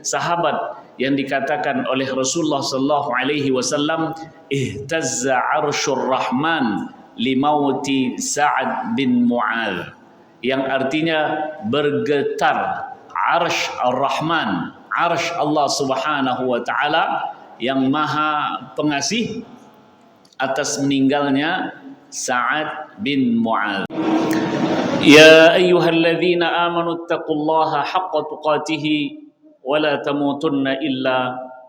sahabat yang dikatakan oleh Rasulullah sallallahu alaihi wasallam, ihtazza arsyur rahman limauti Sa'ad bin Mu'adz, yang artinya bergetar arsy ar-Rahman, arsy Allah Subhanahu wa taala yang maha pengasih atas meninggalnya Sa'ad bin Mu'adz. Ya ayyuhalladzina amanu taqullaha haqqa tuqatih ولا تموتن إلا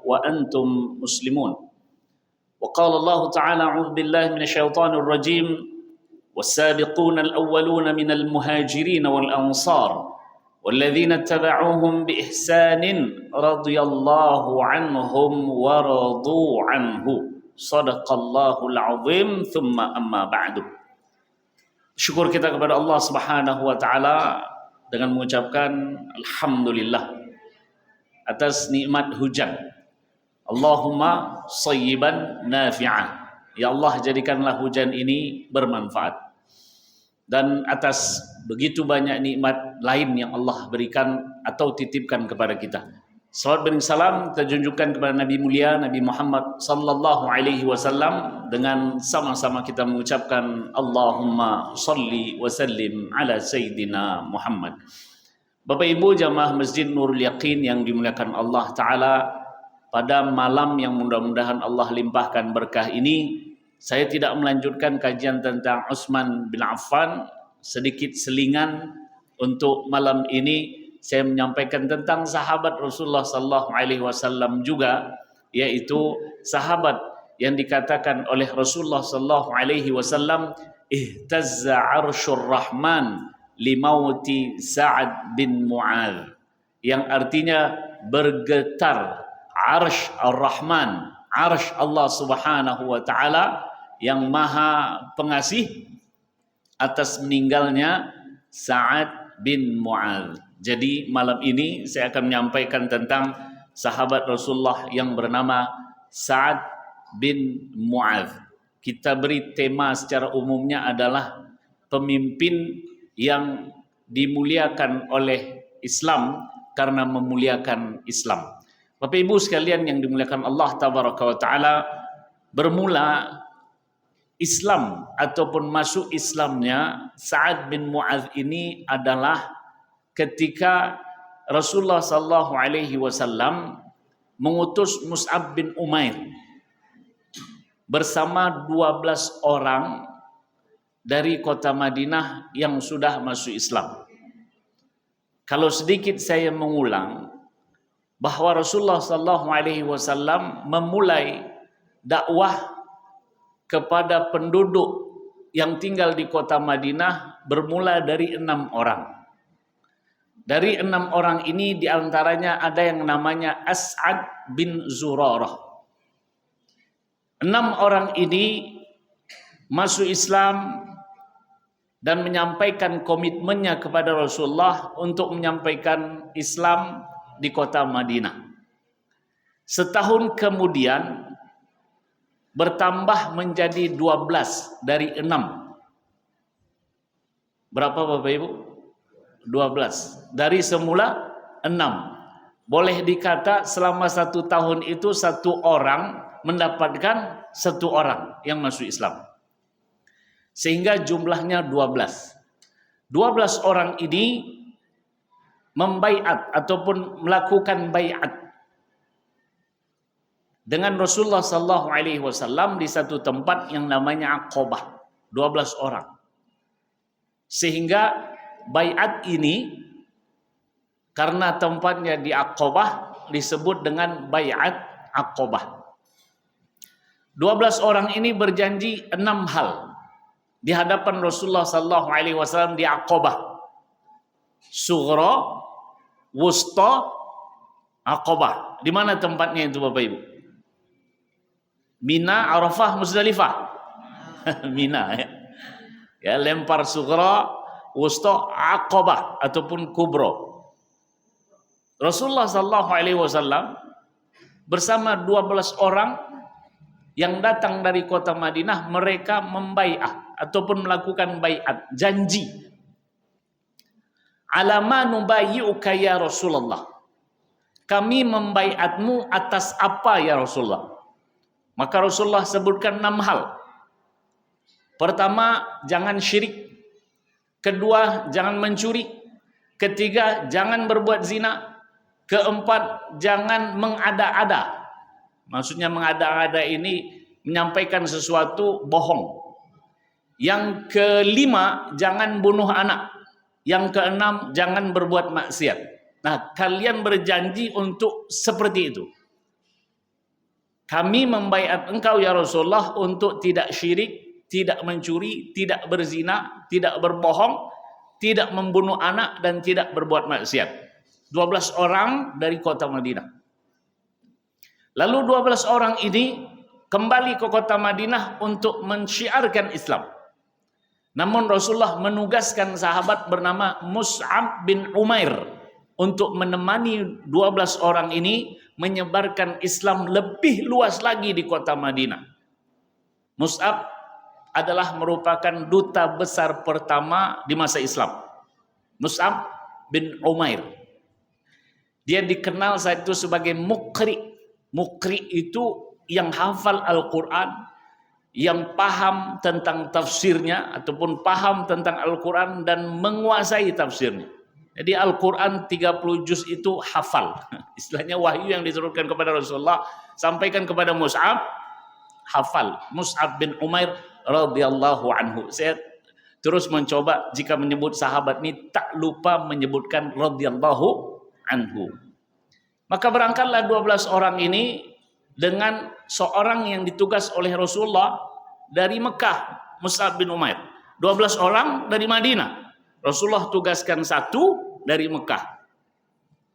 وأنتم مسلمون. وقال الله تعالى أعوذ بالله من الشيطان الرجيم والسابقون الأولون من المهاجرين والأنصار والذين اتبعوهم بإحسان رضي الله عنهم ورضوا عنه صدق الله العظيم ثم أما بعد. Syukur kita kepada Allah Subhanahu wa taala dengan mengucapkan alhamdulillah atas nikmat hujan. Allahumma sayyiban nafi'ah. Ya Allah, jadikanlah hujan ini bermanfaat. Dan atas begitu banyak nikmat lain yang Allah berikan atau titipkan kepada kita. Salawat dan salam terjunjukkan kepada Nabi mulia Nabi Muhammad sallallahu alaihi wasallam, dengan sama-sama kita mengucapkan Allahumma salli wa sallim ala sayyidina Muhammad. Bapak Ibu jamaah Masjid Nurul Yaqin yang dimuliakan Allah Ta'ala, pada malam yang mudah-mudahan Allah limpahkan berkah ini, saya tidak melanjutkan kajian tentang Utsman bin Affan. Sedikit selingan untuk malam ini saya menyampaikan tentang sahabat Rasulullah sallallahu alaihi wasallam juga, yaitu sahabat yang dikatakan oleh Rasulullah sallallahu alaihi wasallam, ihtazza arsyur rahman limauti Sa'ad bin Mu'adz, yang artinya bergetar arsy ar-Rahman, arsy Allah Subhanahu wa taala yang maha pengasih atas meninggalnya Sa'ad bin Mu'adz. Jadi malam ini saya akan menyampaikan tentang sahabat Rasulullah yang bernama Sa'ad bin Mu'adz. Kita beri tema secara umumnya adalah pemimpin yang dimuliakan oleh Islam karena memuliakan Islam. Bapak Ibu sekalian yang dimuliakan Allah Tabaraka wa Ta'ala, bermula Islam ataupun masuk Islamnya Sa'ad bin Mu'adz ini adalah ketika Rasulullah sallallahu alaihi wasallam mengutus Mus'ab bin Umair bersama 12 orang dari kota Madinah yang sudah masuk Islam. Kalau sedikit saya mengulang bahwa Rasulullah sallallahu alaihi wasallam memulai dakwah kepada penduduk yang tinggal di kota Madinah bermula dari 6 orang. Dari 6 orang ini diantaranya ada yang namanya As'ad bin Zurarah. 6 orang ini masuk Islam dan menyampaikan komitmennya kepada Rasulullah untuk menyampaikan Islam di kota Madinah. Setahun kemudian bertambah menjadi 12 dari 6. Berapa Bapak Ibu? 12. Dari semula 6. Boleh dikata selama 1 tahun itu 1 orang mendapatkan 1 orang yang masuk Islam. Sehingga jumlahnya 12. 12 orang ini membaiat ataupun melakukan baiat dengan Rasulullah sallallahu alaihi wasallam di satu tempat yang namanya Aqabah. 12 orang. Sehingga baiat ini karena tempatnya di Aqabah disebut dengan baiat Aqabah. 12 orang ini berjanji 6 hal di hadapan Rasulullah sallallahu alaihi wasallam di Aqabah. Sughra, wusta, Aqabah. Di mana tempatnya itu Bapak Ibu? Mina, Arafah, Muzdalifah. Mina ya. Ya, lempar sughra, wusta, Aqabah ataupun kubra. Rasulullah sallallahu alaihi wasallam bersama 12 orang yang datang dari kota Madinah, mereka membai'ah ataupun melakukan baiat, janji. Alama nubayyi'uka ya Rasulullah. kami membaiatmu atas apa ya Rasulullah? Maka Rasulullah sebutkan 6 hal. Pertama, jangan syirik. Kedua, jangan mencuri. Ketiga, jangan berbuat zina. Keempat, jangan mengada-ada. Maksudnya mengada-ada ini menyampaikan sesuatu bohong. Yang kelima, jangan bunuh anak. Yang keenam, jangan berbuat maksiat. Nah, kalian berjanji untuk seperti itu. Kami membaiat engkau ya Rasulullah untuk tidak syirik, tidak mencuri, tidak berzina, tidak berbohong, tidak membunuh anak, dan tidak berbuat maksiat. 12 orang dari kota Madinah. Lalu 12 orang ini kembali ke kota Madinah untuk mensyiarkan Islam. Namun Rasulullah menugaskan sahabat bernama Mus'ab bin Umair untuk menemani 12 orang ini menyebarkan Islam lebih luas lagi di kota Madinah. Mus'ab adalah merupakan duta besar pertama di masa Islam. Mus'ab bin Umair. Dia dikenal saat itu sebagai Muqri. Muqri itu yang hafal Al-Quran, yang paham tentang tafsirnya ataupun paham tentang Al-Quran dan menguasai tafsirnya. Jadi Al-Quran 30 juz itu hafal. Istilahnya wahyu yang diturunkan kepada Rasulullah sampaikan kepada Mus'ab, hafal. Mus'ab bin Umair radhiyallahu anhu. Saya terus mencoba jika menyebut sahabat ini tak lupa menyebutkan radhiyallahu anhu. Maka berangkatlah 12 orang ini dengan seorang yang ditugas oleh Rasulullah dari Mekah, Mus'ab bin Umair. 12 orang dari Madinah. Rasulullah tugaskan 1 dari Mekah.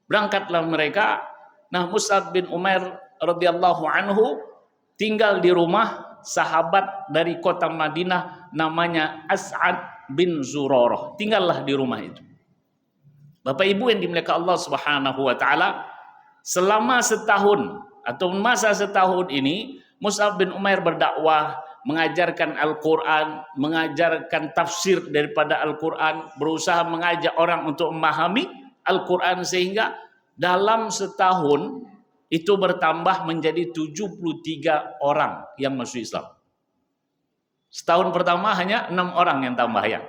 Berangkatlah mereka. Nah, Mus'ab bin Umair radhiyallahu anhu tinggal di rumah sahabat dari kota Madinah namanya As'ad bin Zurarah. Tinggallah di rumah itu. Bapak Ibu yang dimuliakan Allah Subhanahu wa taala, selama setahun atau masa setahun ini Mus'ab bin Umair berdakwah, mengajarkan Al-Quran, mengajarkan tafsir daripada Al-Quran, berusaha mengajak orang untuk memahami Al-Quran sehingga dalam setahun itu bertambah menjadi 73 orang yang masuk Islam. Setahun pertama hanya 6 orang yang tambah ya.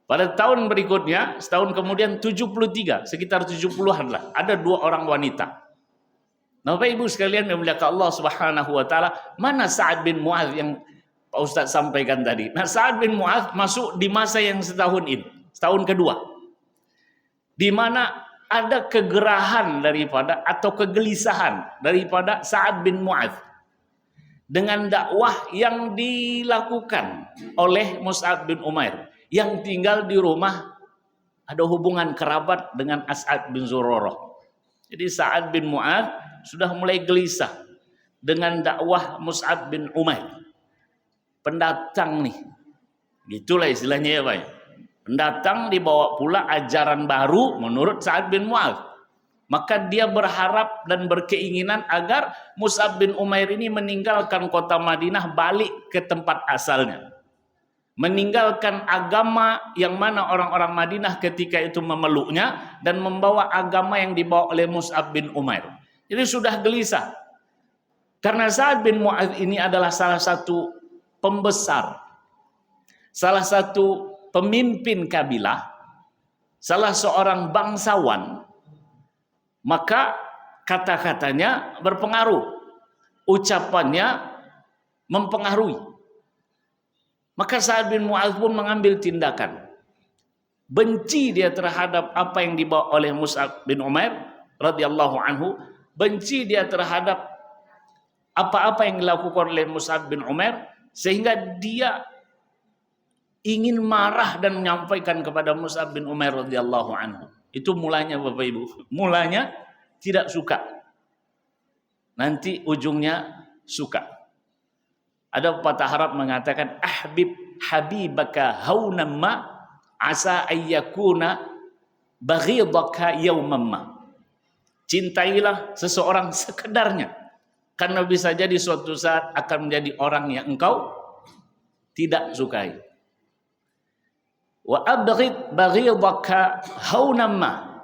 Pada tahun berikutnya, setahun kemudian 73, sekitar 70-an lah. Ada 2 orang wanita. Nah, Bapak Ibu sekalian yang dimuliakan Allah Subhanahu wa taala, mana Sa'ad bin Mu'adz yang Pak Ustadz sampaikan tadi? Nah, Sa'ad bin Mu'adz masuk di masa yang setahun ini, setahun kedua. Di mana ada kegerahan daripada atau kegelisahan daripada Sa'ad bin Mu'adz dengan dakwah yang dilakukan oleh Mus'ab bin Umair yang tinggal di rumah ada hubungan kerabat dengan As'ad bin Zurarah. Jadi Sa'ad bin Mu'adz sudah mulai gelisah dengan dakwah Mus'ab bin Umair. Pendatang nih, gitulah istilahnya ya Pak. Pendatang dibawa pula ajaran baru menurut Sa'ad bin Mu'adz. Maka dia berharap dan berkeinginan agar Mus'ab bin Umair ini meninggalkan kota Madinah, balik ke tempat asalnya. Meninggalkan agama yang mana orang-orang Madinah ketika itu memeluknya dan membawa agama yang dibawa oleh Mus'ab bin Umair. Jadi sudah gelisah. Karena Sa'ad bin Mu'adz ini adalah salah satu pembesar, salah satu pemimpin kabilah, salah seorang bangsawan, maka kata-katanya berpengaruh, ucapannya mempengaruhi. Maka Sa'ad bin Mu'adz pun mengambil tindakan. Benci dia terhadap apa yang dibawa oleh Mus'ab bin Umair radhiyallahu anhu, benci dia terhadap apa-apa yang dilakukan oleh Mus'ab bin Umair, sehingga dia ingin marah dan menyampaikan kepada Mus'ab bin Umair radhiyallahu anhu. Itu mulanya Bapak Ibu. Mulanya tidak suka. Nanti ujungnya suka. Ada pepatah Arab mengatakan ahbib habibaka haunamma asa ayyakuna baghidaka yawmamma. Cintailah seseorang sekedarnya, karena bisa jadi suatu saat akan menjadi orang yang engkau tidak sukai. Wa abghid baghidaka haunamma.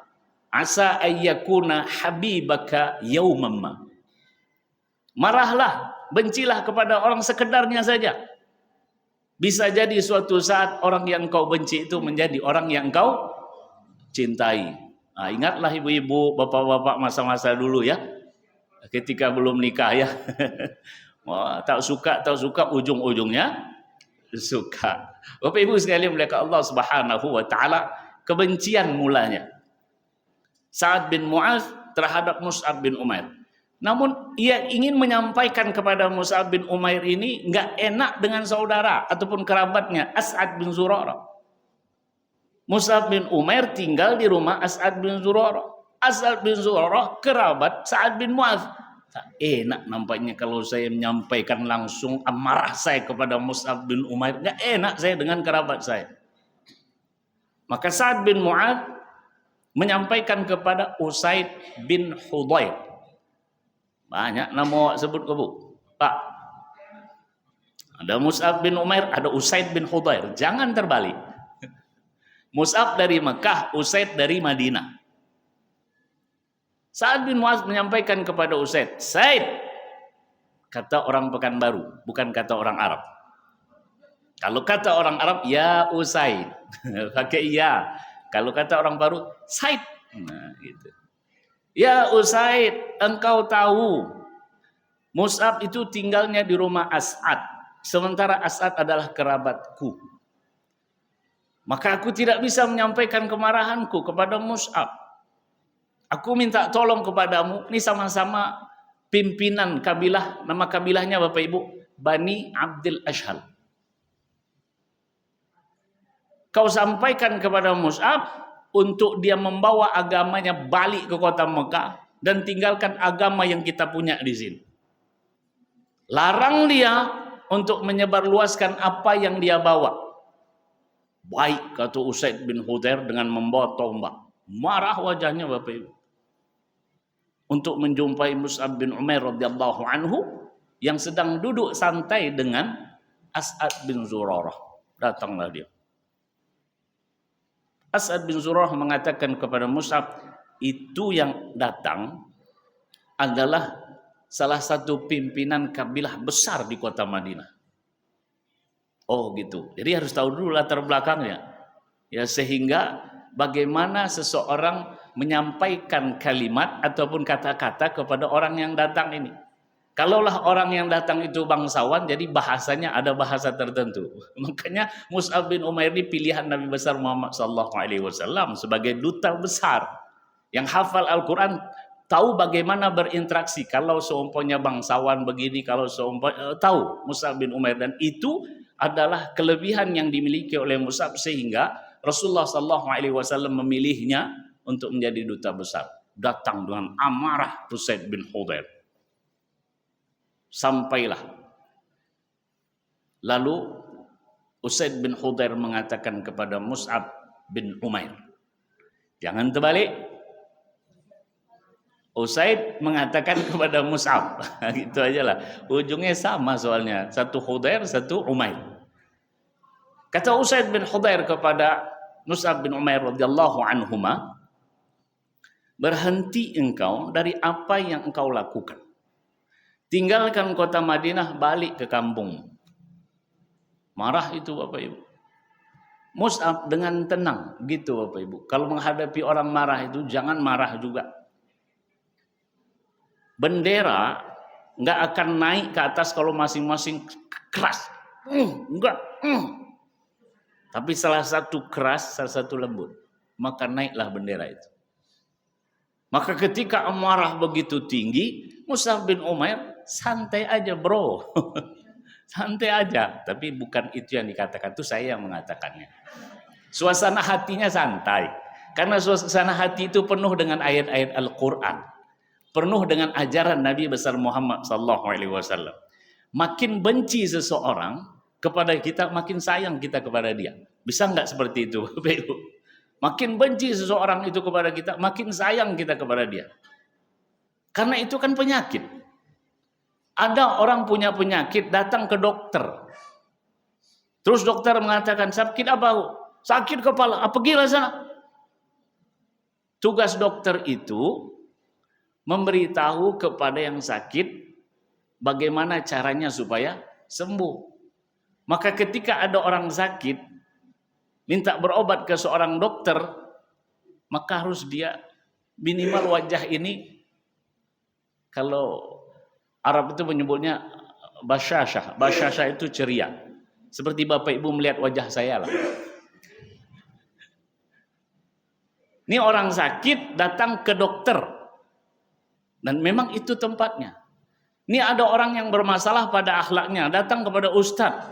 Asa ayyakuna habibaka yaumamma. Marahlah, bencilah kepada orang sekedarnya saja. Bisa jadi suatu saat orang yang kau benci itu menjadi orang yang kau cintai. Nah, ingatlah ibu-ibu, bapak-bapak masa-masa dulu ya. Ketika belum nikah ya. Wah, tak suka ujung-ujungnya suka. Bapak Ibu sekalian muliakan Allah Subhanahu wa taala, kebencian mulanya Sa'ad bin Mu'adz terhadap Mus'ab bin Umair. Namun ia ingin menyampaikan kepada Mus'ab bin Umair ini enggak enak dengan saudara ataupun kerabatnya As'ad bin Zurarah. Mus'ab bin Umair tinggal di rumah As'ad bin Zurarah. As'ad bin Zurarah kerabat Sa'ad bin Mu'adz. Tak enak nampaknya kalau saya menyampaikan langsung amarah saya kepada Mus'ab bin Umair. Enggak enak saya dengan kerabat saya. Maka Sa'ad bin Mu'adz menyampaikan kepada Usaid bin Hudayr. Banyak nama sebut ke Bu. Pak. Ada Mus'ab bin Umair, ada Usaid bin Hudayr. Jangan terbalik. Mus'ab dari Mekah, Usaid dari Madinah. Sa'ad bin Mu'adz menyampaikan kepada Usaid, Said, kata orang Pekanbaru, bukan kata orang Arab. Kalau kata orang Arab, ya Usaid, pakai ya. Kalau kata orang baru, Said. Nah, gitu. Ya Usaid, engkau tahu Mus'ab itu tinggalnya di rumah As'ad, sementara As'ad adalah kerabatku. Maka aku tidak bisa menyampaikan kemarahanku kepada Mus'ab. Aku minta tolong kepadamu, ini sama-sama pimpinan kabilah, nama kabilahnya Bapak Ibu, Bani Abdul Ashhal. Kau sampaikan kepada Mus'ab untuk dia membawa agamanya balik ke kota Mekah dan tinggalkan agama yang kita punya di sini. Larang dia untuk menyebarluaskan apa yang dia bawa. Baik, kata Usaid bin Hudayr dengan membawa tombak. Marah wajahnya Bapak Ibu. Untuk menjumpai Mus'ab bin Umair radhiyallahu anhu yang sedang duduk santai dengan As'ad bin Zurarah. Datanglah dia. As'ad bin Zurarah mengatakan kepada Mus'ab, itu yang datang adalah salah satu pimpinan kabilah besar di kota Madinah. Oh gitu. Jadi harus tahu dulu latar belakangnya. Ya, sehingga bagaimana seseorang menyampaikan kalimat ataupun kata-kata kepada orang yang datang ini. Kalaulah orang yang datang itu bangsawan, jadi bahasanya ada bahasa tertentu. Makanya Mus'ab bin Umair ini pilihan Nabi besar Muhammad SAW sebagai duta besar yang hafal Al-Quran, tahu bagaimana berinteraksi. Kalau seumpamanya bangsawan begini, kalau seumpamanya tahu Mus'ab bin Umair, dan itu adalah kelebihan yang dimiliki oleh Mus'ab sehingga Rasulullah SAW memilihnya untuk menjadi duta besar. Datang dengan amarah Usaid bin Hudayr. Sampailah. Lalu Usaid bin Hudayr mengatakan kepada Mus'ab bin Umair, jangan terbalik. Usaid mengatakan kepada Mus'ab, gitu aja lah. Ujungnya sama soalnya, satu Hudayr, satu Umair. Kata Usaid bin Hudayr kepada Mus'ab bin Umair radhiyallahu anhuma, berhenti engkau dari apa yang engkau lakukan. Tinggalkan kota Madinah, balik ke kampung. Marah itu Bapak Ibu. Mus'ab dengan tenang, gitu Bapak Ibu. Kalau menghadapi orang marah itu jangan marah juga. Bendera nggak akan naik ke atas kalau masing-masing keras. Enggak. Tapi salah satu keras, salah satu lembut. Maka naiklah bendera itu. Maka ketika amarah begitu tinggi, Mus'ab bin Umair, santai aja bro. Santai aja. Tapi bukan itu yang dikatakan, itu saya yang mengatakannya. Suasana hatinya santai. Karena suasana hati itu penuh dengan ayat-ayat Al-Quran. Penuh dengan ajaran Nabi besar Muhammad SAW. Makin benci seseorang kepada kita, makin sayang kita kepada dia. Bisa nggak seperti itu? Makin benci seseorang itu kepada kita, makin sayang kita kepada dia. Karena itu kan penyakit. Ada orang punya penyakit, datang ke dokter. Terus dokter mengatakan, sakit apa? Sakit kepala. Pergilah sana. Tugas dokter itu memberitahu kepada yang sakit bagaimana caranya supaya sembuh. Maka ketika ada orang sakit minta berobat ke seorang dokter, maka harus dia minimal wajah ini, kalau Arab itu menyebutnya basyashah. Basyashah itu ceria. Seperti Bapak Ibu melihat wajah saya lah. Ini orang sakit datang ke dokter. Dan memang itu tempatnya. Ini ada orang yang bermasalah pada akhlaknya, datang kepada ustadz.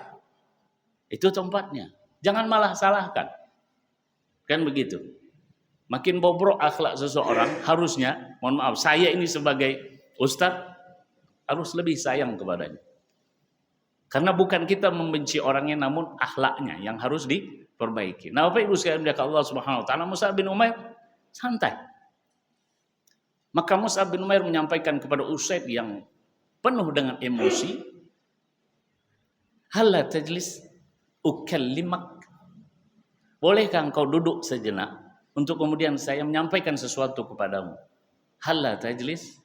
Itu tempatnya. Jangan malah salahkan. Kan begitu. Makin bobrok akhlak seseorang, harusnya, mohon maaf, saya ini sebagai ustadz harus lebih sayang kepadanya. Karena bukan kita membenci orangnya, namun akhlaknya yang harus diperbaiki. Nah, Bapak Ibu sekalian dimuliakan Allah Subhanahu wa taala, Mus'ab bin Umair santai. Maka Mus'ab bin Umair menyampaikan kepada Usaid yang penuh dengan emosi, "Halla tajlis ukallimak." Bolehkah engkau duduk sejenak untuk kemudian saya menyampaikan sesuatu kepadamu? Halla tajlis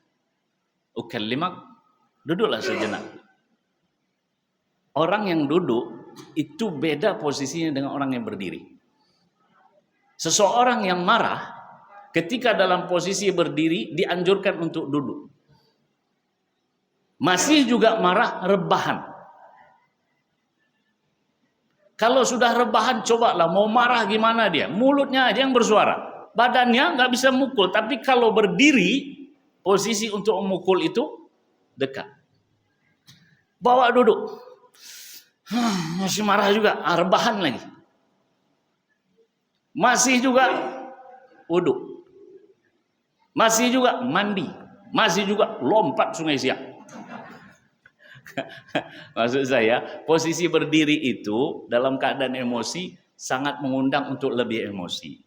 ukallimak. Duduklah sejenak. Orang yang duduk itu beda posisinya dengan orang yang berdiri. Seseorang yang marah ketika dalam posisi berdiri dianjurkan untuk duduk. Masih juga marah, rebahan. Kalau sudah rebahan, cobalah mau marah gimana dia. Mulutnya aja yang bersuara. Badannya nggak bisa mukul. Tapi kalau berdiri, posisi untuk memukul itu dekat. Bawa duduk. Masih marah juga, rebahan lagi. Masih juga wudhu. Masih juga mandi. Masih juga lompat Sungai Siak. Maksud saya, posisi berdiri itu dalam keadaan emosi sangat mengundang untuk lebih emosi.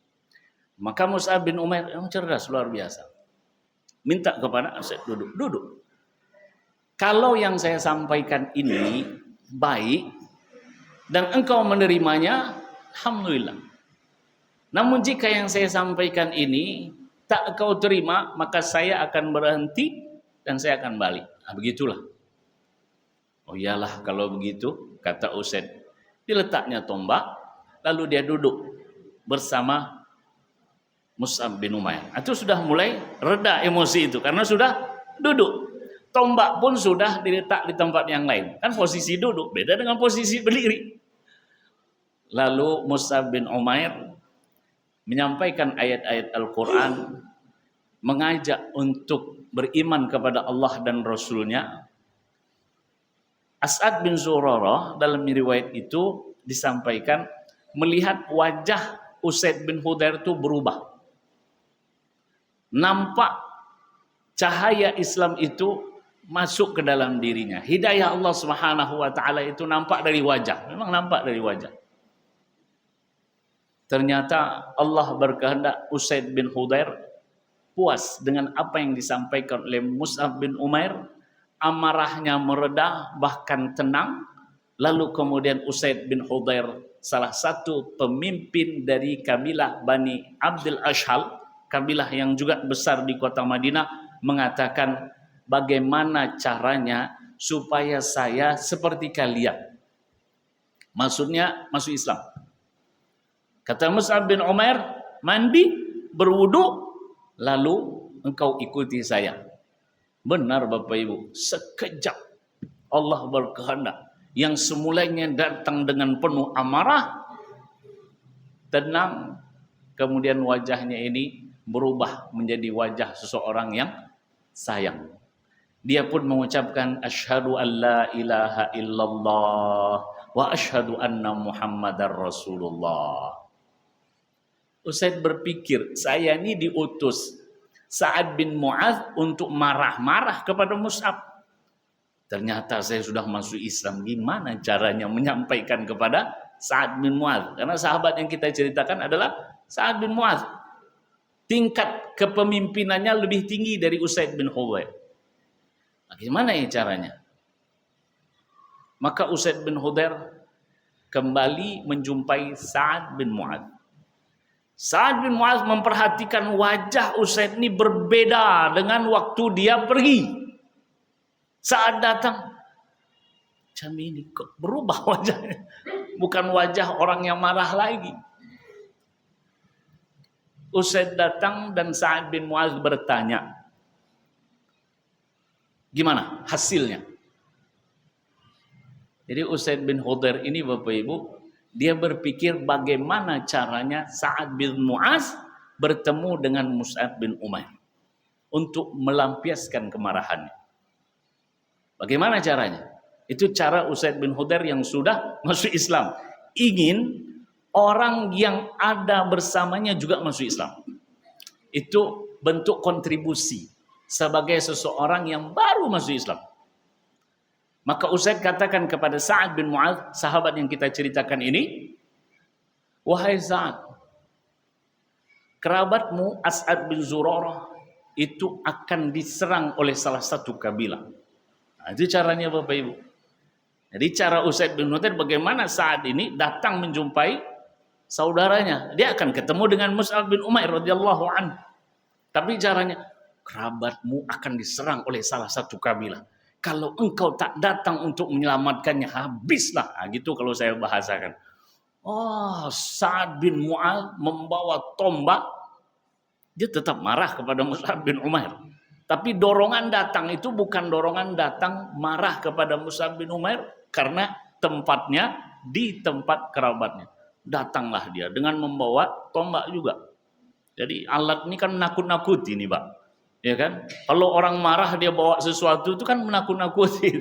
Maka Mus'ab bin Umair yang cerdas luar biasa. Minta kepada Usaid duduk. Kalau yang saya sampaikan ini baik dan engkau menerimanya, alhamdulillah. Namun jika yang saya sampaikan ini tak kau terima, maka saya akan berhenti dan saya akan balik. Nah, begitulah. Oh iyalah kalau begitu, kata Usaid. Diletaknya tombak, lalu dia duduk bersama Mus'ab bin Umair. Itu sudah mulai reda emosi itu karena sudah duduk. Tombak pun sudah diletak di tempat yang lain. Kan posisi duduk beda dengan posisi berdiri. Lalu Mus'ab bin Umair menyampaikan ayat-ayat Al-Quran, mengajak untuk beriman kepada Allah dan Rasulnya. As'ad bin Zurarah dalam riwayat itu disampaikan melihat wajah Usaid bin Hudayr itu berubah. Nampak cahaya Islam itu masuk ke dalam dirinya. Hidayah Allah Subhanahu wa taala itu nampak dari wajah. Memang nampak dari wajah. Ternyata Allah berkehendak Usaid bin Hudayr puas dengan apa yang disampaikan oleh Mus'ab bin Umair. Amarahnya mereda, bahkan tenang. Lalu kemudian Usaid bin Hudayr, salah satu pemimpin dari kabilah Bani Abdul Ashhal, kabilah yang juga besar di kota Madinah, mengatakan, bagaimana caranya supaya saya seperti kalian? Maksudnya masuk Islam. Kata Mus'ab bin Umair, mandi, berwudu, lalu engkau ikuti saya. Benar Bapak Ibu, sekejap Allah berkehendak. Yang semulanya datang dengan penuh amarah, tenang, kemudian wajahnya ini berubah menjadi wajah seseorang yang sayang. Dia pun mengucapkan asyhadu an la ilaha illallah wa asyhadu anna Muhammadar Rasulullah. Usaid berpikir, saya ini diutus Sa'ad bin Mu'adz untuk marah-marah kepada Mus'ab. Ternyata saya sudah masuk Islam. Gimana caranya menyampaikan kepada Sa'ad bin Mu'adz? Karena sahabat yang kita ceritakan adalah Sa'ad bin Mu'adz. Tingkat kepemimpinannya lebih tinggi dari Usaid bin Hudayr. Bagaimana ya caranya? Maka Usaid bin Hudayr kembali menjumpai Sa'ad bin Mu'adz. Sa'ad bin Mu'adz memperhatikan wajah Usaid ini berbeda dengan waktu dia pergi. Saat datang, macam ini kok berubah wajahnya. Bukan wajah orang yang marah lagi. Usaid datang dan Sa'ad bin Mu'adz bertanya, gimana hasilnya? Jadi Usaid bin Hudayr ini Bapak Ibu, dia berpikir bagaimana caranya Sa'ad bin Mu'adz bertemu dengan Mus'ab bin Umair untuk melampiaskan kemarahannya. Bagaimana caranya? Itu cara Usaid bin Hudayr yang sudah masuk Islam. Ingin orang yang ada bersamanya juga masuk Islam. Itu bentuk kontribusi sebagai seseorang yang baru masuk Islam. Maka Usaid katakan kepada Sa'ad bin Mu'adz, sahabat yang kita ceritakan ini, wahai Sa'ad, kerabatmu As'ad bin Zurarah itu akan diserang oleh salah satu kabilah. Nah, itu caranya Bapak Ibu. Jadi cara Usaid bin Hudayr bagaimana saat ini datang menjumpai saudaranya. Dia akan ketemu dengan Mus'ab bin Umair radhiyallahu anhu. Tapi caranya, kerabatmu akan diserang oleh salah satu kabilah. Kalau engkau tak datang untuk menyelamatkannya, habislah. Nah, gitu kalau saya bahasakan. Oh, Sa'ad bin Mu'adz membawa tombak. Dia tetap marah kepada Mus'ab bin Umair. Tapi dorongan datang itu bukan dorongan datang marah kepada Mus'ab bin Umair karena tempatnya di tempat kerabatnya. Datanglah dia dengan membawa tombak juga. Jadi alat ini kan menakut-nakuti nih Pak. Ya kan? Kalau orang marah dia bawa sesuatu itu kan menakut-nakuti.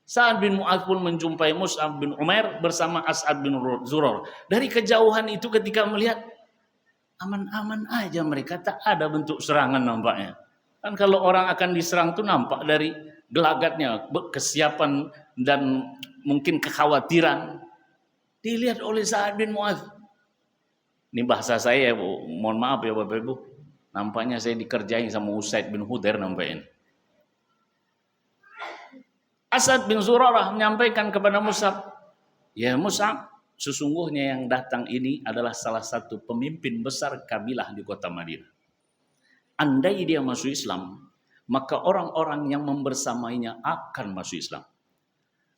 Sa'ad bin Mu'adz pun menjumpai Mus'ab bin Umair bersama As'ad bin Zurarah. Dari kejauhan itu ketika melihat aman-aman aja mereka, tak ada bentuk serangan nampaknya. Kan kalau orang akan diserang tuh nampak dari gelagatnya, kesiapan dan mungkin kekhawatiran. Dilihat oleh Sa'ad bin Mu'adz. Ini bahasa saya, mohon maaf ya Bapak Ibu. Nampaknya saya dikerjain sama Usaid bin Hudayr nampaknya. As'ad bin Zurarah menyampaikan kepada Mus'ab, ya Mus'ab, sesungguhnya yang datang ini adalah salah satu pemimpin besar kabilah di kota Madinah. Andai dia masuk Islam, maka orang-orang yang membersamainya akan masuk Islam.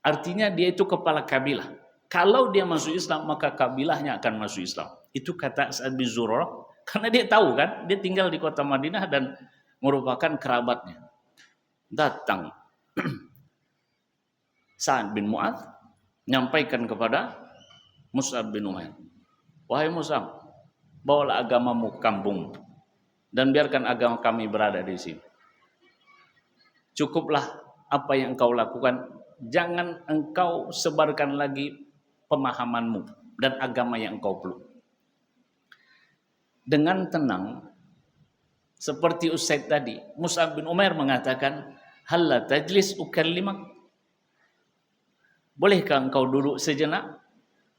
Artinya dia itu kepala kabilah. Kalau dia masuk Islam, maka kabilahnya akan masuk Islam. Itu kata Sa'ad bin Zurarah. Karena dia tahu kan, dia tinggal di kota Madinah dan merupakan kerabatnya. Datang Sa'ad bin Mu'adz menyampaikan kepada Mus'ab bin Umair, wahai Mus'ab, bawalah agamamu ke kampung dan biarkan agama kami berada di sini. Cukuplah apa yang engkau lakukan, jangan engkau sebarkan lagi pemahamanmu dan agama yang engkau peluk. Dengan tenang, seperti Usaid tadi, Mus'ab bin Umair mengatakan, halla tajlis ukallimak, bolehkah engkau duduk sejenak?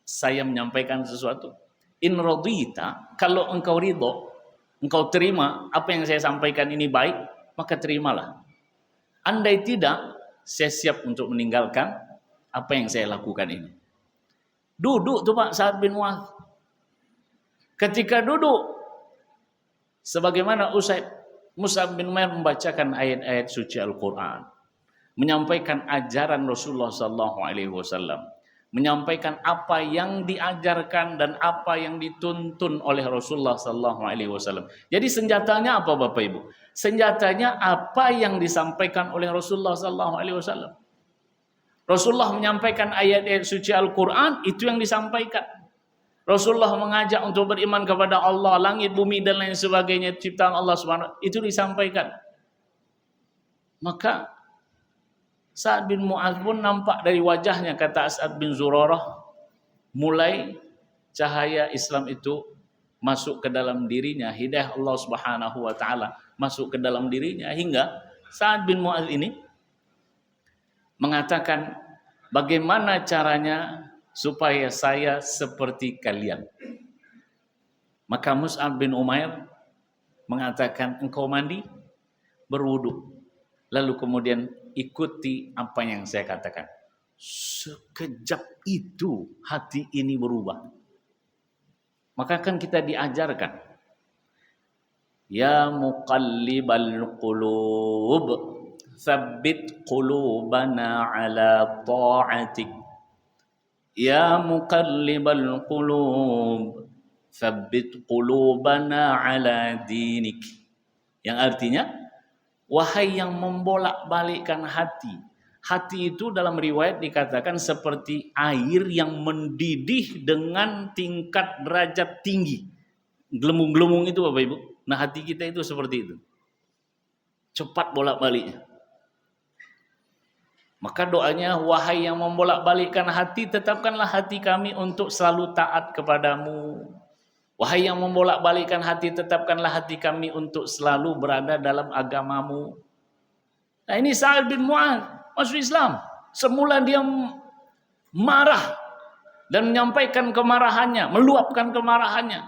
Saya menyampaikan sesuatu. In radita, kalau engkau ridho, engkau terima apa yang saya sampaikan ini baik, maka terimalah. Andai tidak, saya siap untuk meninggalkan apa yang saya lakukan ini. Duduk tuh Pak Sa'ad bin Mu'adz. Ketika duduk, sebagaimana Mus'ab bin Umair membacakan ayat-ayat suci Al-Quran, menyampaikan ajaran Rasulullah SAW, menyampaikan apa yang diajarkan dan apa yang dituntun oleh Rasulullah SAW. Jadi senjatanya apa Bapak Ibu? Senjatanya apa yang disampaikan oleh Rasulullah SAW. Rasulullah menyampaikan ayat-ayat suci Al-Quran, itu yang disampaikan. Rasulullah mengajak untuk beriman kepada Allah, langit, bumi dan lain sebagainya, ciptaan Allah SWT, itu disampaikan. Maka Sa'ad bin Mu'adz pun nampak dari wajahnya, kata As'ad bin Zurarah, mulai cahaya Islam itu masuk ke dalam dirinya, hidayah Allah Subhanahu wa taala masuk ke dalam dirinya, hingga Sa'ad bin Mu'adz ini mengatakan, bagaimana caranya supaya saya seperti kalian? Maka Mus'ab bin Umair mengatakan, engkau mandi, berwudu, lalu kemudian ikuti apa yang saya katakan. Sekejap itu hati ini berubah. Maka kan kita diajarkan, ya muqallibal qulub, tsabbit qulubana ala ta'atik. Ya muqallibal qulub, tsabbit qulubana ala dinik. Yang artinya, wahai yang membolak-balikkan hati. Hati itu dalam riwayat dikatakan seperti air yang mendidih dengan tingkat derajat tinggi. Gelembung-gelembung itu Bapak Ibu. Nah hati kita itu seperti itu. Cepat bolak-baliknya. Maka doanya, wahai yang membolak-balikkan hati, tetapkanlah hati kami untuk selalu taat kepadamu. Wahai yang membolak-balikkan hati, tetapkanlah hati kami untuk selalu berada dalam agamamu. Nah ini Sa'ad bin Mu'adz masuk Islam. Semula dia marah dan menyampaikan kemarahannya, meluapkan kemarahannya.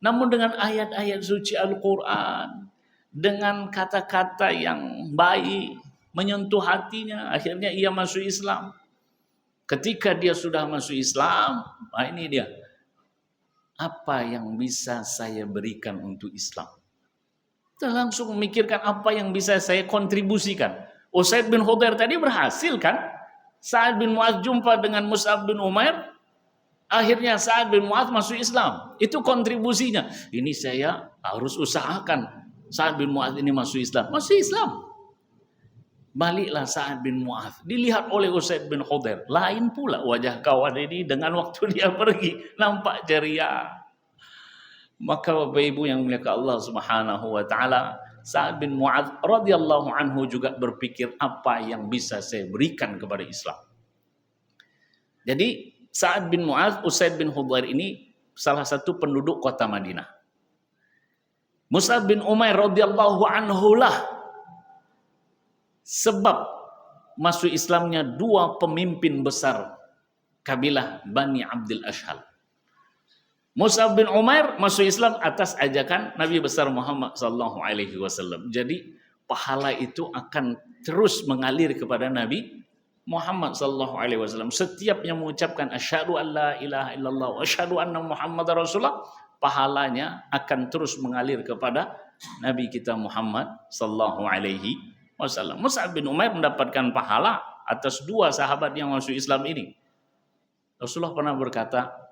Namun dengan ayat-ayat suci Al-Quran, dengan kata-kata yang baik, menyentuh hatinya, akhirnya ia masuk Islam. Ketika dia sudah masuk Islam, nah ini dia. Apa yang bisa saya berikan untuk Islam? Kita langsung memikirkan apa yang bisa saya kontribusikan. Usaid bin Khudair tadi berhasil kan? Sa'ad bin Mu'adz jumpa dengan Mus'ab bin Umair. Akhirnya Sa'ad bin Mu'adz masuk Islam. Itu kontribusinya. Ini saya harus usahakan Sa'ad bin Mu'adz ini masuk Islam. Masuk Islam. Baliklah Sa'ad bin Mu'adz. Dilihat oleh Usaid bin Khudair. Lain pula wajah kawan ini dengan waktu dia pergi. Nampak ceria. Maka Bapak Ibu yang mulia Allah Subhanahu wa taala, Sa'ad bin Mu'adz radhiyallahu anhu juga berpikir apa yang bisa saya berikan kepada Islam. Jadi Sa'ad bin Mu'adz, Usaid bin Khudair ini salah satu penduduk kota Madinah. Mus'ab bin Umair radhiyallahu anhu lah sebab masuk Islamnya dua pemimpin besar kabilah Bani Abdul Ashhal. Mus'ab bin Umair masuk Islam atas ajakan Nabi besar Muhammad sallallahu alaihi wasallam. Jadi pahala itu akan terus mengalir kepada Nabi Muhammad sallallahu alaihi wasallam. Setiap yang mengucapkan asyhadu an la ilaha illallah wa asyhadu anna Muhammadar Rasulullah, pahalanya akan terus mengalir kepada Nabi kita Muhammad sallallahu alaihi wasallam. Mus'ab bin Umair mendapatkan pahala atas dua sahabat yang masuk Islam ini. Rasulullah pernah berkata,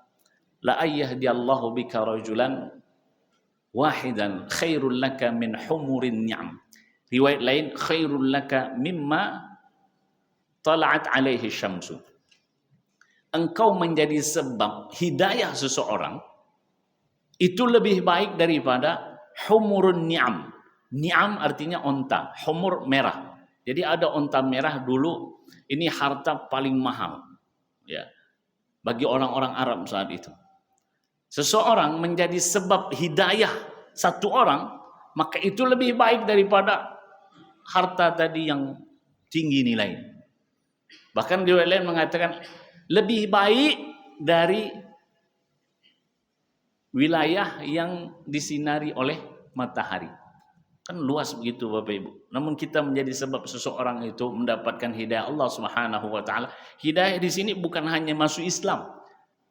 la ayyahdiyallahu bika rajulan wahidan khairul laka min humurin ni'am. Riwayat lain, khairul laka mimma tala'at alaihi syamsu. Engkau menjadi sebab hidayah seseorang itu lebih baik daripada humurun ni'am. Ni'am artinya onta, humur merah. Jadi ada onta merah dulu, ini harta paling mahal ya bagi orang-orang Arab saat itu. Seseorang menjadi sebab hidayah satu orang, maka itu lebih baik daripada harta tadi yang tinggi nilai. Bahkan riwayat lain mengatakan lebih baik dari wilayah yang disinari oleh matahari. Kan luas begitu Bapak Ibu. Namun kita menjadi sebab seseorang itu mendapatkan hidayah Allah Subhanahu wa taala. Hidayah di sini bukan hanya masuk Islam.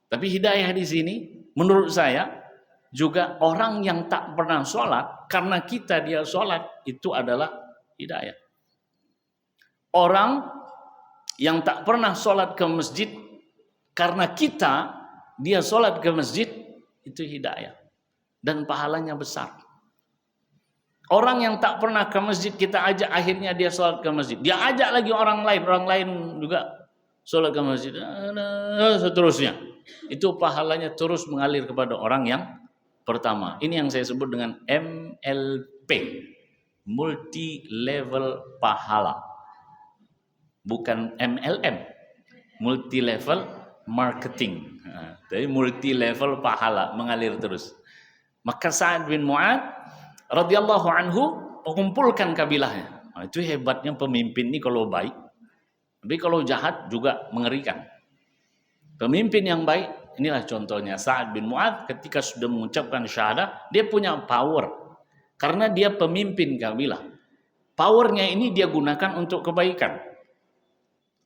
Tapi hidayah di sini menurut saya juga orang yang tak pernah sholat, karena kita dia sholat, itu adalah hidayah. Orang yang tak pernah sholat ke masjid, karena kita dia sholat ke masjid, itu hidayah. Dan pahalanya besar. Orang yang tak pernah ke masjid, kita ajak, akhirnya dia sholat ke masjid. Dia ajak lagi orang lain juga sholat ke masjid. Seterusnya. Itu pahalanya terus mengalir kepada orang yang pertama. Ini yang saya sebut dengan MLP, multi level pahala, bukan MLM, multi level marketing. Jadi multi level pahala mengalir terus. Maka Sa'ad bin Mu'adz radhiyallahu anhu mengumpulkan kabilahnya. Itu hebatnya pemimpin ini kalau baik, tapi kalau jahat juga mengerikan. Pemimpin yang baik, inilah contohnya Sa'ad bin Mu'adz ketika sudah mengucapkan syahadah, dia punya power. Karena dia pemimpin kabilah. Powernya ini dia gunakan untuk kebaikan.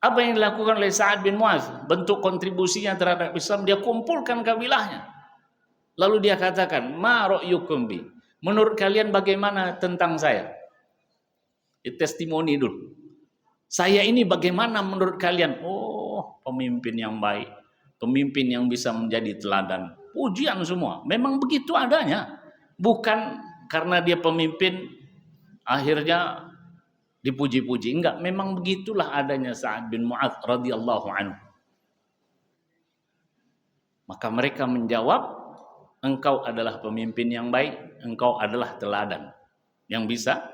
Apa yang dilakukan oleh Sa'ad bin Mu'adz? Bentuk kontribusinya terhadap Islam, dia kumpulkan kabilahnya. Lalu dia katakan, ma ra'yukum bi? Menurut kalian bagaimana tentang saya? Testimoni dulu. Saya ini bagaimana menurut kalian? Oh, pemimpin yang baik. Pemimpin yang bisa menjadi teladan. Pujian semua. Memang begitu adanya. Bukan karena dia pemimpin akhirnya dipuji-puji. Enggak, memang begitulah adanya Sa'ad bin Mu'adz radhiyallahu anhu. Maka mereka menjawab, engkau adalah pemimpin yang baik, engkau adalah teladan yang bisa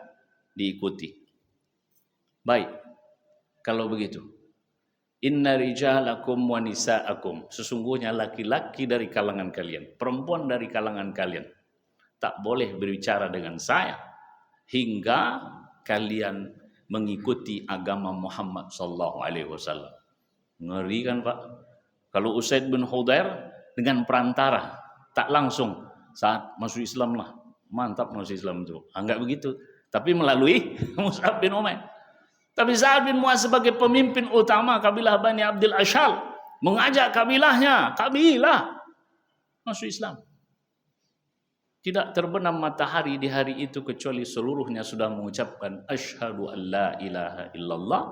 diikuti. Baik, kalau begitu, inna rijalakum wa nisa'akum, sesungguhnya laki-laki dari kalangan kalian, perempuan dari kalangan kalian, tak boleh berbicara dengan saya hingga kalian mengikuti agama Muhammad sallallahu alaihi wasallam. Ngeri kan Pak? Kalau Usaid bin Hudair dengan perantara, tak langsung saat masuk Islam lah, mantap masuk Islam itu. Enggak begitu, tapi melalui Mus'ab bin Umair. Tapi Sa'ad bin Mu'adz sebagai pemimpin utama kabilah Bani Abdul Ashhal mengajak kabilah masuk Islam. Tidak terbenam matahari di hari itu kecuali seluruhnya sudah mengucapkan asyhadu an la ilaha illallah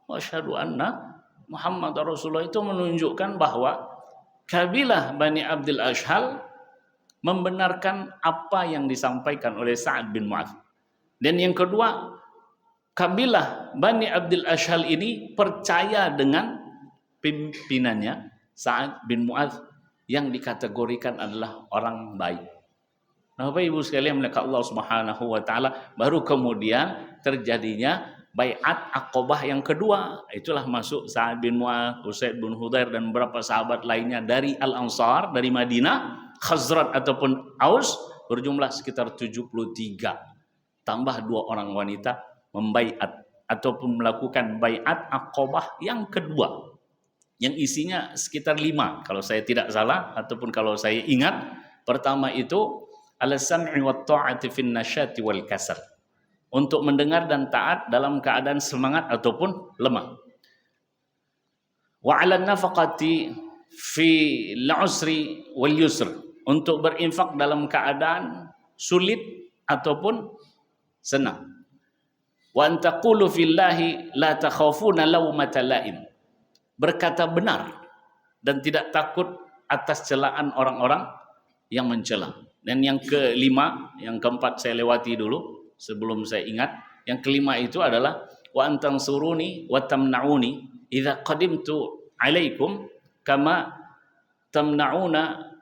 wa asyhadu anna Muhammad Rasulullah. Itu menunjukkan bahwa kabilah Bani Abdul Ashhal membenarkan apa yang disampaikan oleh Sa'ad bin Mu'adz. Dan yang kedua, kabilah Bani Abdul Ashhal ini percaya dengan pimpinannya Sa'ad bin Mu'adz yang dikategorikan adalah orang baik. Nah, Bapak Ibu sekalian, maka Allah Subhanahu wa taala baru kemudian terjadinya Bai'at Aqabah yang kedua. Itulah masuk Sa'ad bin Mu'adz, Usaid bin Hudair dan beberapa sahabat lainnya dari Al-Ansar, dari Madinah, Khazraj ataupun Aus, berjumlah sekitar 73. Tambah 2 orang wanita membaiat ataupun melakukan Bai'at Aqabah yang kedua. Yang isinya sekitar 5 kalau saya tidak salah ataupun kalau saya ingat. Pertama itu al-sam'i wa ta'ati fin nasyati wal kasal. Untuk mendengar dan taat dalam keadaan semangat ataupun lemah. Wa 'ala nafaqati fi al-'usri wal yusr. Untuk berinfak dalam keadaan sulit ataupun senang. Wa an taqulu fillahi la takhafuna lawmata la'im. Berkata benar dan tidak takut atas celaan orang-orang yang mencela. Dan yang kelima, yang keempat saya lewati dulu sebelum saya ingat. Yang kelima itu adalah wa antansuruni wa tamna'uni idza qadimtu alaikum kama tamna'una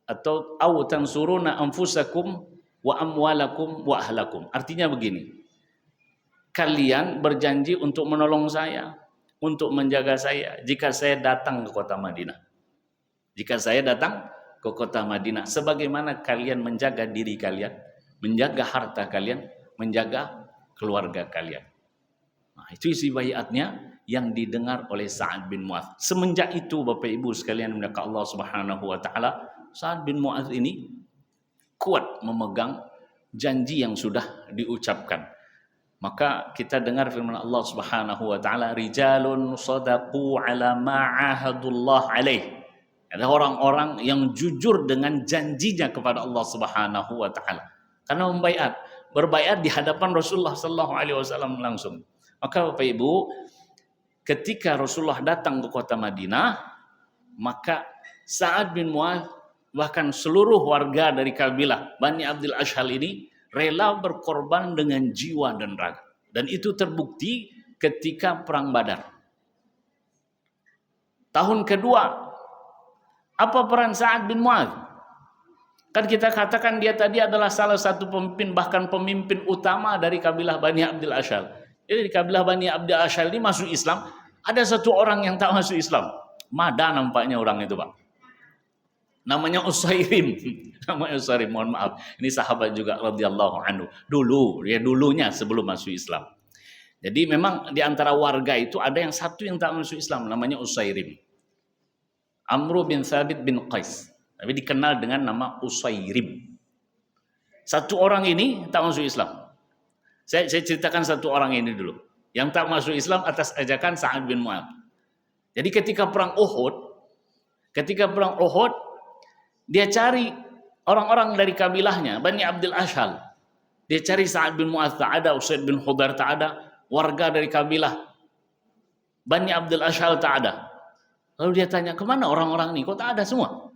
atau tansuruna anfusakum wa amwalakum wa ahlakum. Artinya begini. Kalian berjanji untuk menolong saya, untuk menjaga saya jika saya datang ke kota Madinah. Jika saya datang ke kota Madinah, sebagaimana kalian menjaga diri kalian, menjaga harta kalian, menjaga keluarga kalian. Nah, itu isi baiatnya yang didengar oleh Sa'ad bin Mu'adz. Semenjak itu Bapak Ibu sekalian maka Allah Subhanahu wa taala, Sa'ad bin Mu'adz ini kuat memegang janji yang sudah diucapkan. Maka kita dengar firman Allah Subhanahu wa taala, rijalun shadaqu ala ma'ahadullah alaih. Ada orang-orang yang jujur dengan janjinya kepada Allah Subhanahu wa taala. Karena berbaiat di hadapan Rasulullah sallallahu alaihi wasallam langsung. Maka Bapak Ibu, ketika Rasulullah datang ke kota Madinah, maka Sa'ad bin Mu'adz bahkan seluruh warga dari kabilah Bani Abdul Ashhal ini rela berkorban dengan jiwa dan raga. Dan itu terbukti ketika perang Badar. Tahun kedua, apa peran Sa'ad bin Mu'adz? Kan kita katakan dia tadi adalah salah satu pemimpin, bahkan pemimpin utama dari kabilah Bani Abdul Ashhal. Jadi di kabilah Bani Abdul Ashhal ini masuk Islam, ada satu orang yang tak masuk Islam. Mada nampaknya orang itu, Pak. Namanya Usairim. Namanya Usairim, mohon maaf. Ini sahabat juga radhiyallahu anhu. Dulunya sebelum masuk Islam. Jadi memang di antara warga itu ada yang satu yang tak masuk Islam, namanya Usairim. Amr bin Thabit bin Qais. Tapi dikenal dengan nama Usairim. Satu orang ini tak masuk Islam. Saya ceritakan satu orang ini dulu. Yang tak masuk Islam atas ajakan Sa'ad bin Mu'adz. Jadi ketika perang Uhud, dia cari orang-orang dari kabilahnya, Bani Abdul Ashhal. Dia cari Sa'ad bin Mu'adz, tak ada. Usaid bin Hudar, tak ada. Warga dari kabilah Bani Abdul Ashhal, tak ada. Lalu dia tanya, kemana orang-orang ini? Kok tak ada semua?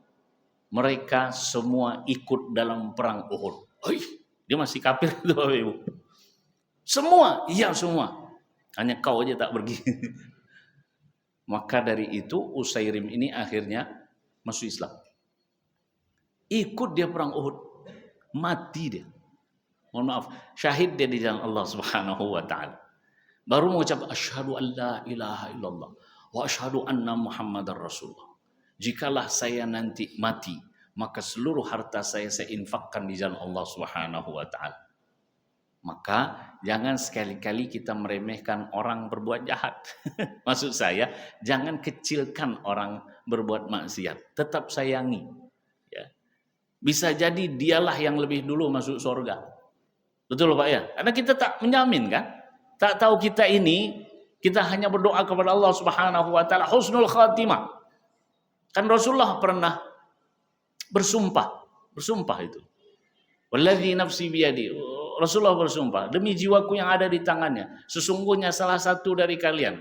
Mereka semua ikut dalam perang Uhud. Dia masih kafir itu Bapak Ibu. Semua, iya semua. Hanya kau aja tak pergi. Maka dari itu Usairim ini akhirnya masuk Islam. Ikut dia perang Uhud. Mati dia. Mohon maaf, syahid dia di jalan Allah Subhanahu wa taala. Baru mengucap asyhadu an la ilaha illallah wa asyhadu anna Muhammadar Rasulullah. Jikalah saya nanti mati, maka seluruh harta saya infakkan di jalan Allah Subhanahu wa taala. Maka jangan sekali-kali kita meremehkan orang berbuat jahat. Maksud saya, jangan kecilkan orang berbuat maksiat. Tetap sayangi. Ya. Bisa jadi dialah yang lebih dulu masuk surga. Betul Pak ya? Karena kita tak menjamin kan? Tak tahu kita ini, kita hanya berdoa kepada Allah Subhanahu wa taala husnul khatimah. Kan Rasulullah pernah bersumpah itu. Wallazi nafsi biyadi. Rasulullah bersumpah, demi jiwaku yang ada di tangannya, sesungguhnya salah satu dari kalian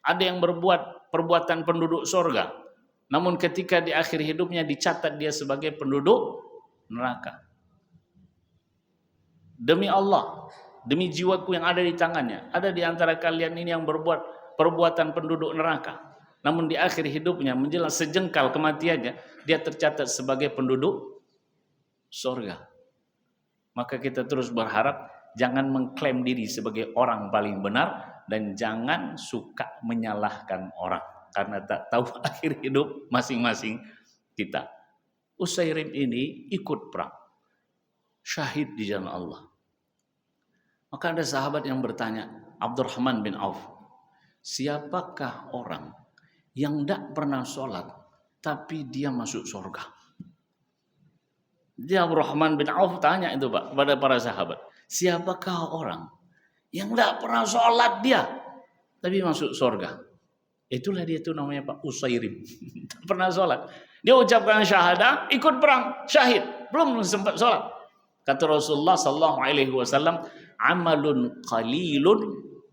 ada yang berbuat perbuatan penduduk surga, namun ketika di akhir hidupnya dicatat dia sebagai penduduk neraka. Demi Allah, demi jiwaku yang ada di tangannya, ada di antara kalian ini yang berbuat perbuatan penduduk neraka, namun di akhir hidupnya menjelang sejengkal kematiannya dia tercatat sebagai penduduk surga. Maka kita terus berharap jangan mengklaim diri sebagai orang paling benar dan jangan suka menyalahkan orang karena tak tahu akhir hidup masing-masing kita. Usairim ini ikut perang, syahid di jalan Allah. Maka ada sahabat yang bertanya, Abdurrahman bin Auf, siapakah orang yang tidak pernah sholat tapi dia masuk surga? Dia Abdurrahman bin Auf tanya itu Pak kepada para sahabat, siapakah orang yang tidak pernah sholat dia tapi masuk surga? Itulah dia itu namanya Pak Usairim. Tak pernah sholat. Dia ucapkan syahadah, ikut perang, syahid, belum sempat sholat. Kata Rasulullah sallallahu alaihi wasallam, amalun qalilun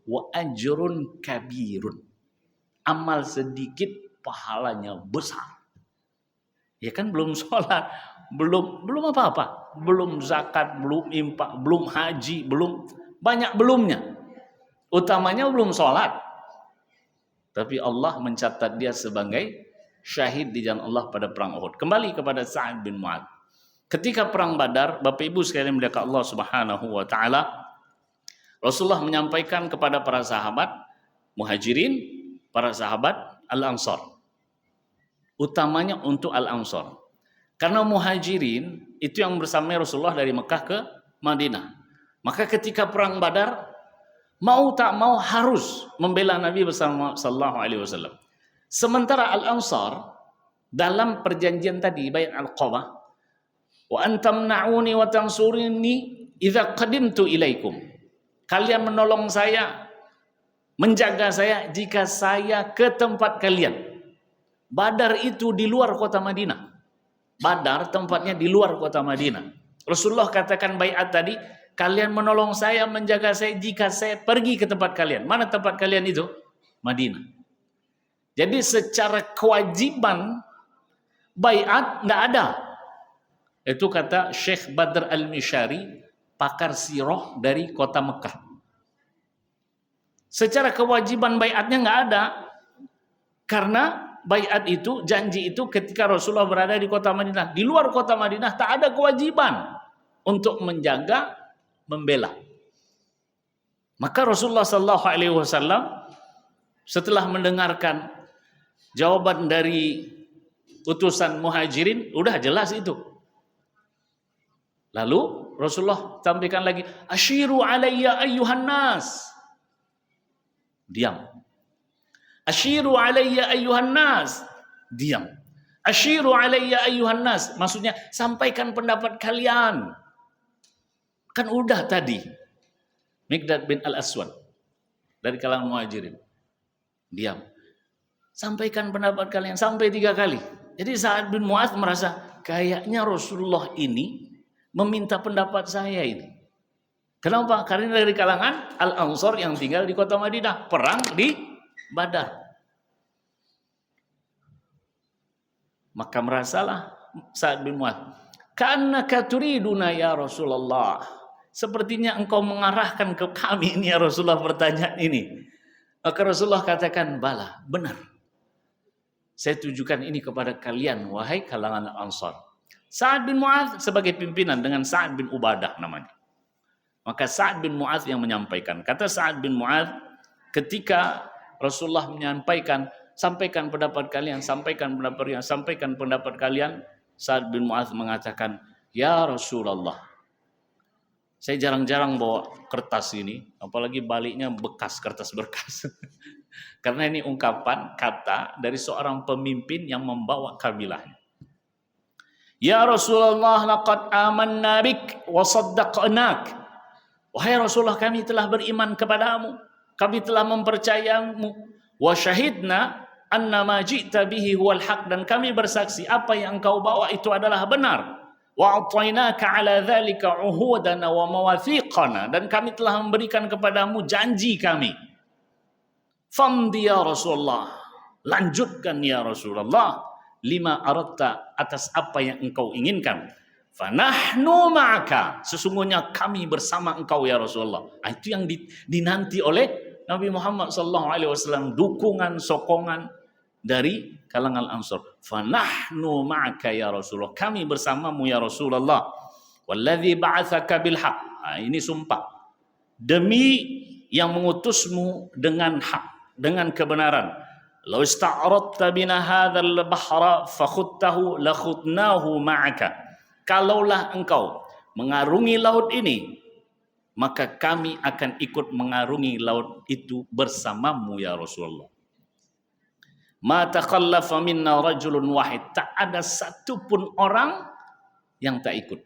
wa ajrun kabirun. Amal sedikit pahalanya besar. Ya kan belum sholat, belum apa-apa, belum zakat, belum infak, belum haji, belum banyak belumnya. Utamanya belum sholat. Tapi Allah mencatat dia sebagai syahid di jalan Allah pada perang Uhud. Kembali kepada Sa'ad bin Mu'adz. Ketika perang Badar, Bapak Ibu sekalian muliakan Allah Subhanahu wa taala, Rasulullah menyampaikan kepada para sahabat Muhajirin, para sahabat Al-Ansar. Utamanya untuk Al-Ansar. Karena Muhajirin itu yang bersama Rasulullah dari Mekah ke Madinah. Maka ketika perang Badar, mau tak mau harus membela Nabi bersama sallallahu alaihi wasallam. Sementara Al-Ansar dalam perjanjian tadi Bai'at Al-Aqabah, wa antamna'uni wa tansurini idza qadimtu ilaikum. Kalian menolong saya, menjaga saya jika saya ke tempat kalian. Badar itu di luar kota Madinah. Badar tempatnya di luar kota Madinah. Rasulullah katakan baiat tadi, kalian menolong saya, menjaga saya jika saya pergi ke tempat kalian. Mana tempat kalian itu? Madinah. Jadi secara kewajiban baiat enggak ada. Itu kata Syekh Badr Al-Mishari, pakar sirah dari kota Mekah. Secara kewajiban baiatnya enggak ada. Karena baiat itu, janji itu ketika Rasulullah berada di kota Madinah. Di luar kota Madinah tak ada kewajiban untuk menjaga, membela. Maka Rasulullah SAW setelah mendengarkan jawaban dari utusan Muhajirin, udah jelas itu. Lalu Rasulullah sampaikan lagi, asyiru alayya ayyuhan nas. Diam. Asyiru alayya ayyuhan nas. Diam. Asyiru alayya ayyuhan nas. Maksudnya sampaikan pendapat kalian. Kan udah tadi. Miqdad bin Al-Aswad dari kalangan Muhajirin. Diam. Sampaikan pendapat kalian sampai 3 kali. Jadi Sa'ad bin Mu'adz merasa kayaknya Rasulullah ini meminta pendapat saya ini. Kenapa? Karena dari kalangan Al-Ansar yang tinggal di kota Madinah, perang di Badar. Maka merasalah Sa'ad bin Mu'adz, "Ka'annaka turiduna ya Rasulullah." Sepertinya engkau mengarahkan ke kami ini ya Rasulullah pertanyaan ini. Maka Rasulullah katakan, "Bala, benar. Saya tujukan ini kepada kalian, wahai kalangan Ansar." Sa'ad bin Mu'adz sebagai pimpinan dengan Sa'ad bin Ubadah namanya. Maka Sa'ad bin Mu'adz yang menyampaikan. Kata Sa'ad bin Mu'adz, ketika Rasulullah menyampaikan, sampaikan pendapat kalian, sampaikan pendapat kalian, sampaikan pendapat kalian, Sa'ad bin Mu'adz mengatakan, "Ya Rasulullah, saya jarang-jarang bawa kertas ini, apalagi baliknya bekas, kertas bekas." Karena ini ungkapan kata dari seorang pemimpin yang membawa kabilahnya. "Ya Rasulullah, laqad amanna bik wa saddaqnak." Wahai Rasulullah, kami telah beriman kepadamu, kami telah mempercayamu. Wa syahidna anna ma ji'ta bihi huwal haq, dan kami bersaksi apa yang engkau bawa itu adalah benar. Wa a'tainaka ala dzalika uhudana wa mawathiqana, dan kami telah memberikan kepadamu janji kami. Famdi ya Rasulullah, lanjutkan ya Rasulullah, lima aradta, atas apa yang engkau inginkan. Fanahnu ma'aka, sesungguhnya kami bersama engkau ya Rasulullah. Itu yang dinanti oleh Nabi Muhammad SAW, dukungan, sokongan dari kalangan Ansar. Fanahnu ma'aka ya Rasulullah, kami bersamamu ya Rasulullah. Walladzi ba'atsaka bil haq, ini sumpah, demi yang mengutusmu dengan hak, dengan kebenaran. Law ista'radta bina hadzal bahra fakhuttahu la khutnahu ma'aka. Kalaulah engkau mengarungi laut ini, maka kami akan ikut mengarungi laut itu bersamamu ya Rasulullah. Ma takhallafa minna rajulun wahid, tak ada satupun orang yang tak ikut.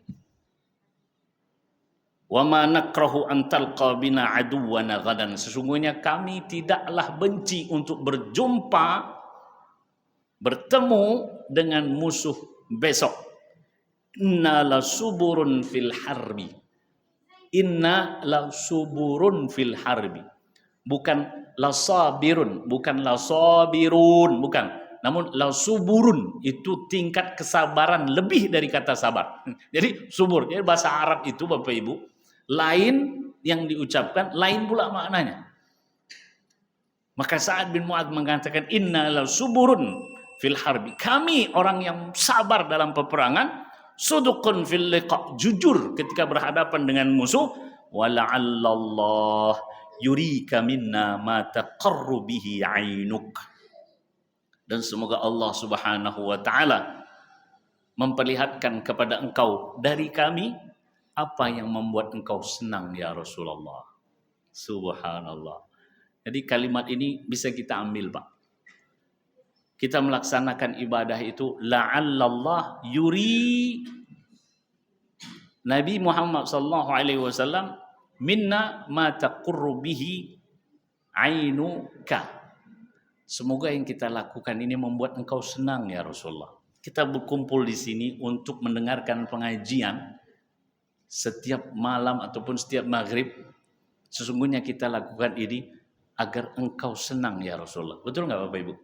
Wa ma nakrahu an talqa bina aduwana ghadan, sesungguhnya kami tidaklah benci untuk bertemu dengan musuh besok. Inna la suburun fil harbi. Inna la suburun fil harbi. Bukan la sabirun, bukan la sabirun, bukan. Namun la suburun, itu tingkat kesabaran lebih dari kata sabar. Jadi subur, jadi bahasa Arab itu Bapak Ibu, lain yang diucapkan, lain pula maknanya. Maka Sa'ad bin Mu'adz mengatakan, "Inna la suburun fil harbi." Kami orang yang sabar dalam peperangan. Sudukun fil liqa, jujur ketika berhadapan dengan musuh. Wa la'allallah yurika minna ma taqarru bihi 'ainuk, dan semoga Allah Subhanahu wa taala memperlihatkan kepada engkau dari kami apa yang membuat engkau senang ya Rasulullah. Subhanallah. Jadi kalimat ini bisa kita ambil, Pak. Kita melaksanakan ibadah itu la'allallah yuri Nabi Muhammad SAW minna ma taqurru bihi ainuka. Semoga yang kita lakukan ini membuat engkau senang ya Rasulullah. Kita berkumpul di sini untuk mendengarkan pengajian setiap malam ataupun setiap maghrib. Sesungguhnya kita lakukan ini agar engkau senang ya Rasulullah. Betul nggak Bapak Ibu?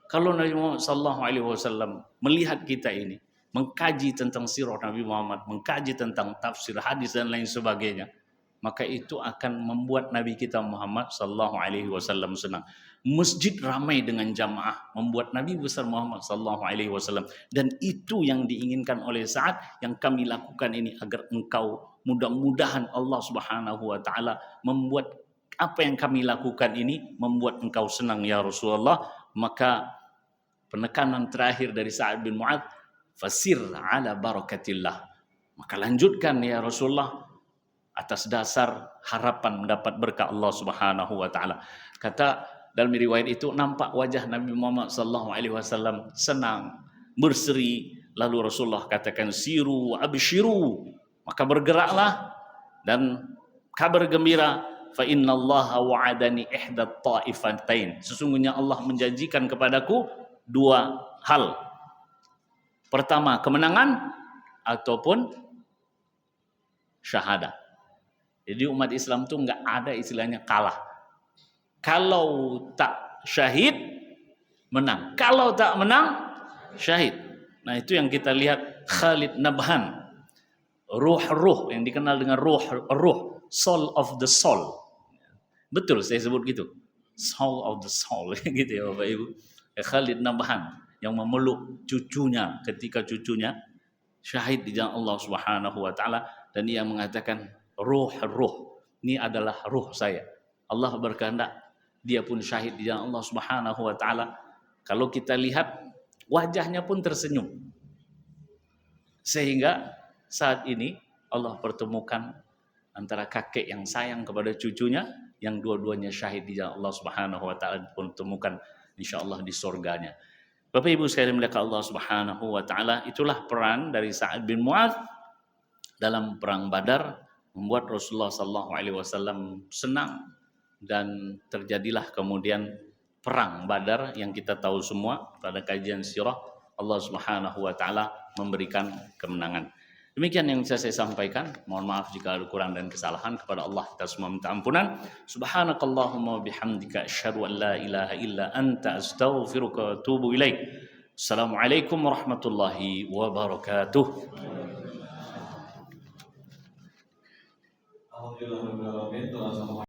Kalau Nabi Muhammad SAW melihat kita ini, mengkaji tentang sirah Nabi Muhammad, mengkaji tentang tafsir hadis dan lain sebagainya, maka itu akan membuat Nabi kita Muhammad SAW senang. Masjid ramai dengan jamaah membuat Nabi besar Muhammad SAW, dan itu yang diinginkan oleh Sa'ad. Yang kami lakukan ini agar engkau, mudah-mudahan Allah Subhanahu wa taala membuat apa yang kami lakukan ini membuat engkau senang ya Rasulullah. Maka penekanan terakhir dari Sa'ad bin Mu'adz, fasir ala barakatillah, maka lanjutkan ya Rasulullah atas dasar harapan mendapat berkah Allah Subhanahu wa taala. Kata dalam riwayat itu, nampak wajah Nabi Muhammad SAW senang, berseri. Lalu Rasulullah katakan, siru abshiru, maka bergeraklah dan kabar gembira, fa innallaha wa'adani ihdat ta'ifatain, sesungguhnya Allah menjanjikan kepadaku dua hal. Pertama, kemenangan ataupun syahadah. Jadi umat Islam tuh nggak ada istilahnya kalah. Kalau tak syahid, menang. Kalau tak menang, syahid. Nah itu yang kita lihat Khalid Nabhan. Ruh yang dikenal dengan ruh, soul of the soul. Betul saya sebut gitu. Soul of the soul gitu ya Bapak Ibu. Khalid Nabhan yang memeluk cucunya ketika cucunya syahid di jalan Allah Subhanahu wa taala dan ia mengatakan ruh ini adalah ruh saya. Allah berkehendak dia pun syahid di jalan Allah Subhanahu wa taala. Kalau kita lihat wajahnya pun tersenyum. Sehingga saat ini Allah pertemukan antara kakek yang sayang kepada cucunya yang dua-duanya syahid di jalan Allah Subhanahu wa taala pun temukan insyaallah di surganya. Bapak Ibu sekalian melihat Allah Subhanahu wa taala, itulah peran dari Sa'ad bin Mu'adz dalam perang Badar membuat Rasulullah sallallahu alaihi wasallam senang dan terjadilah kemudian perang Badar yang kita tahu semua pada kajian sirah Allah Subhanahu wa taala memberikan kemenangan. Demikian yang bisa saya sampaikan. Mohon maaf jika ada kurang dan kesalahan. Kepada Allah kita semua minta ampunan. Subhanakallahumma bihamdika asyhadu an la ilaha illa anta astaghfiruka wa atubu ilaik. Assalamualaikum warahmatullahi wabarakatuh. Alhamdulillah.